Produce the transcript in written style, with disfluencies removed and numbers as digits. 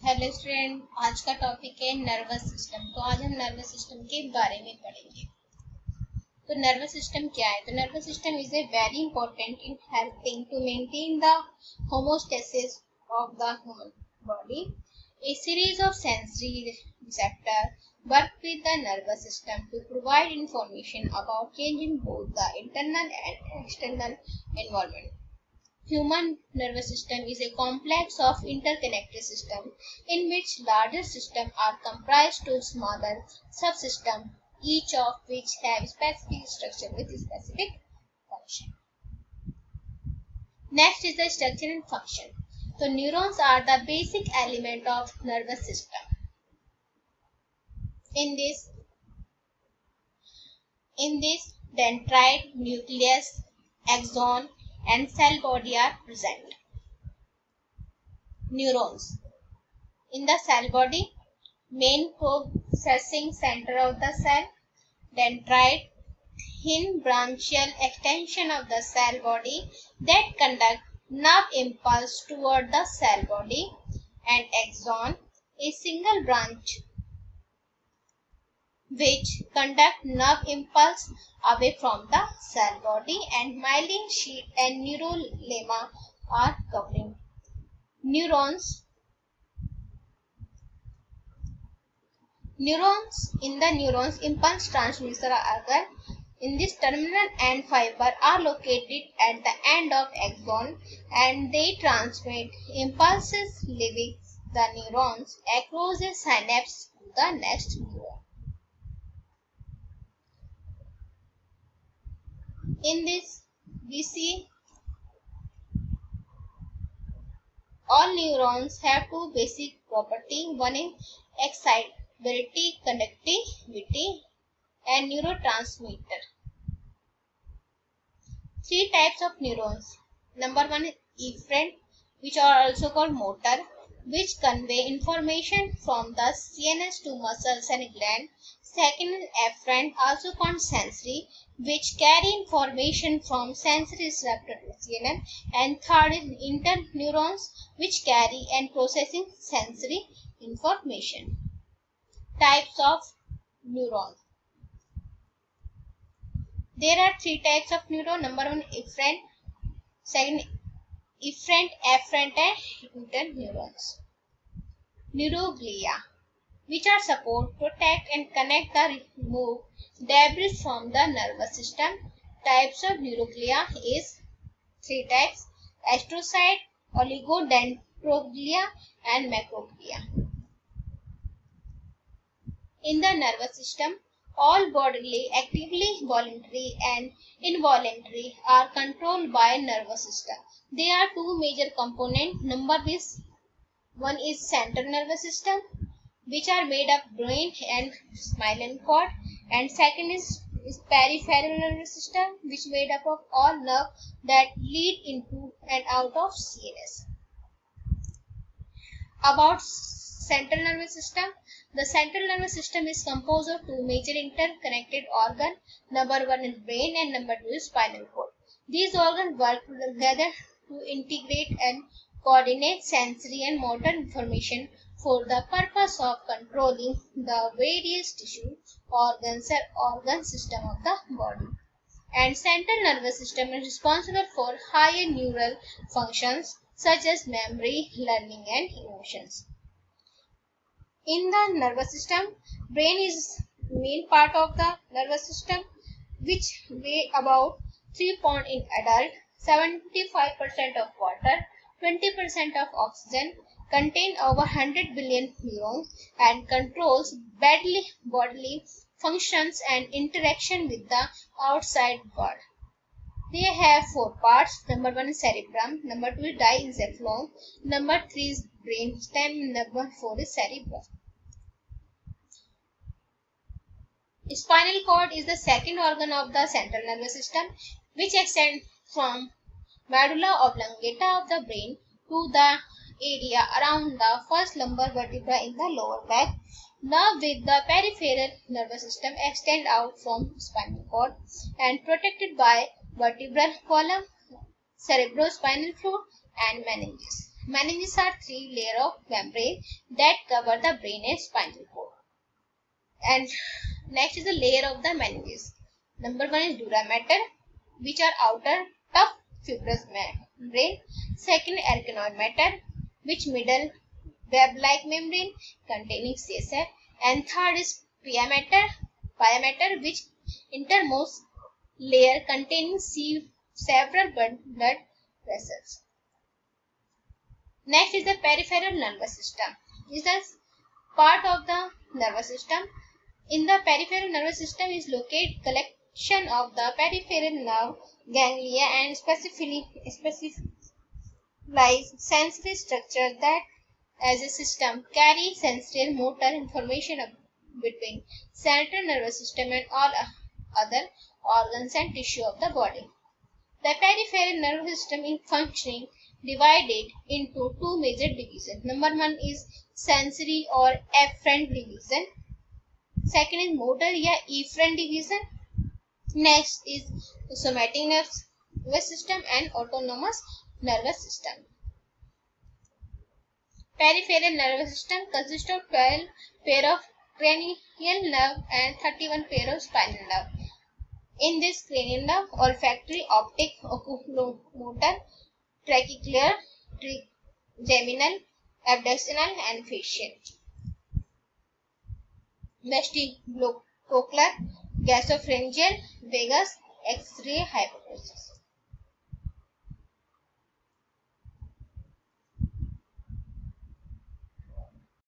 Hello student, आज का topic है नर्वस सिस्टम। तो आज हम नर्वस सिस्टम के बारे में पढ़ेंगे। तो नर्वस सिस्टम क्या है? तो nervous system is a very important in helping to maintain the homeostasis of the human body. A series of sensory receptors work with the nervous system to provide information about change in both the internal and external environment. Human nervous system is a complex of interconnected systems in which larger systems are comprised to smaller subsystems, each of which have specific structure with specific function. Next is the structure and function. So neurons are the basic element of nervous system. In this dendrite, nucleus, axon, and cell body are present. Neurons. In the cell body, main processing center of the cell, dendrite, thin branchial extension of the cell body that conduct nerve impulse toward the cell body, and axon, a single branch which conduct nerve impulse away from the cell body, and myelin sheath and neurolemma are covering. Neurons. In the neurons impulse transmitter organ. In this terminal end fiber are located at the end of axon, and they transmit impulses leaving the neurons across a synapse to the next neuron. In this, we see all neurons have two basic properties. One is excitability, conductivity, and neurotransmitter. Three types of neurons. Number one is efferent, which are also called motor, which convey information from the CNS to muscles and glands. Second is afferent, also called sensory, which carry information from sensory receptor to CNS. And third is interneurons, which carry and processing sensory information. Types of neurons. There are three types of neuron. Number one, efferent. Second, efferent, afferent, and interneurons. Neuroglia, which are support, protect, and connect the remove debris from the nervous system. Types of neuroglia is three types: astrocyte, oligodendroglia, and macroglia. In the nervous system, all bodily activity, voluntary and involuntary, are controlled by nervous system. There are two major components. One is central nervous system, which are made of brain and spinal cord, and second is peripheral nervous system, which made up of all nerves that lead into and out of CNS. About central nervous system. The central nervous system is composed of two major interconnected organs. Number one is brain and number two is spinal cord. These organs work together to integrate and coordinate sensory and motor information for the purpose of controlling the various tissue, organs and organ system of the body. And central nervous system is responsible for higher neural functions such as memory, learning, and emotions. In the nervous system, brain is main part of the nervous system, which weigh about 3 pounds in adult, 75% of water, 20% of oxygen, contain over 100 billion neurons, and controls bodily functions and interaction with the outside world. They have four parts. Number one is cerebrum, number two is diencephalon, number three is brain stem, number four is cerebrum. Spinal cord is the second organ of the central nervous system, which extends from medulla oblongata of the brain to the area around the first lumbar vertebra in the lower back. Nerve with the peripheral nervous system extend out from spinal cord and protected by vertebral column, cerebrospinal fluid, and meninges. Meninges are three layers of membrane that cover the brain and spinal cord. And next is the layer of the meninges. Number one is dura mater, which are outer tough fibrous membrane. Second, arachnoid matter, which middle web-like membrane containing CSF. And third is pia mater, which innermost layer containing several blood vessels. Next is the peripheral nervous system. Is the part of the nervous system. In the peripheral nervous system is located collection of the peripheral nerve ganglia and specialized sensory structure that as a system carry sensory and motor information between central nervous system and all other organs and tissue of the body. The peripheral nervous system is functioning divided into two major divisions. Number one is sensory or afferent division. Second is motor या efferent division. Next is somatic nervous system and autonomous nervous system. Peripheral nervous system consists of 12 pair of cranial nerve and 31 pair of spinal nerve. In this cranial nerve, olfactory, optic, oculomotor, tracheclear, trigeminal, abductional and facial. Vestibulocochlear, gasopharyngeal, vagus, X-ray, hypophysis.